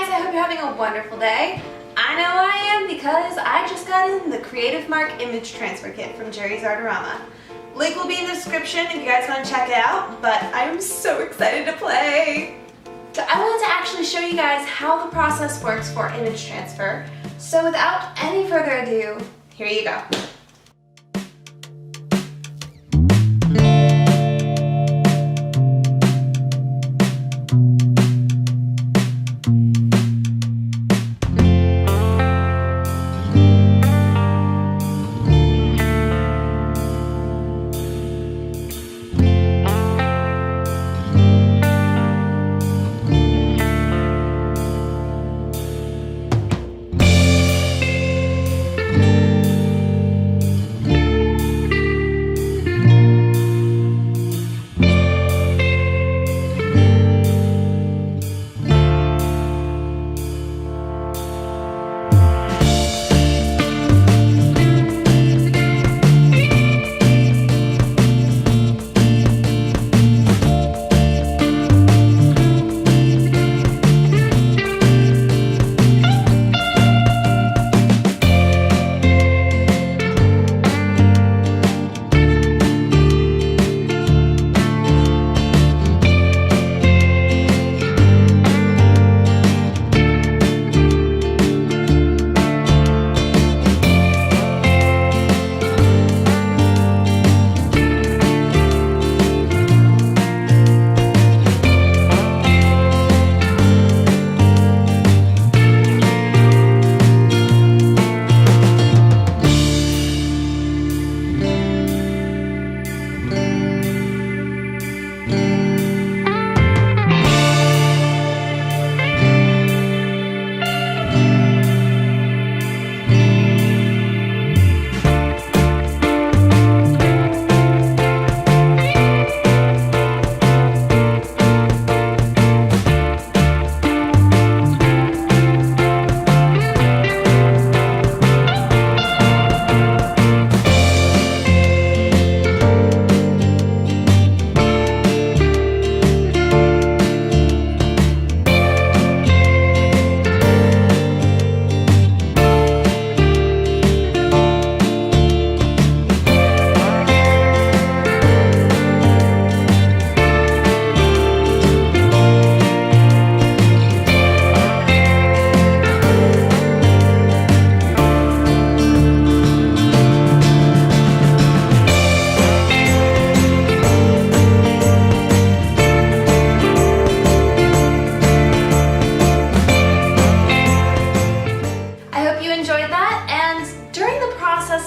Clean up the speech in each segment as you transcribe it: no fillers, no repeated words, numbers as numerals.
guys, I hope you're having a wonderful day. I know I am because I just got in the Creative Mark image transfer kit from Jerry's Artarama. Link will be in the description if you guys want to check it out, but I'm so excited to play. So I wanted to actually show you guys how the process works for image transfer. So without any further ado, here you go.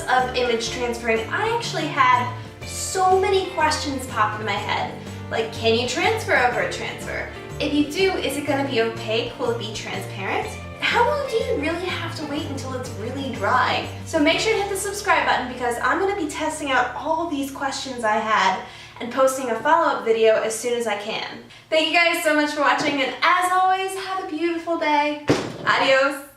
Of image transferring, I actually had so many questions pop into my head. Like, can you transfer over a transfer? If you do, is it going to be opaque? Will it be transparent? How long do you really have to wait until it's really dry? So make sure to hit the subscribe button because I'm going to be testing out all these questions I had and posting a follow-up video as soon as I can. Thank you guys so much for watching, and as always, have a beautiful day. Adios!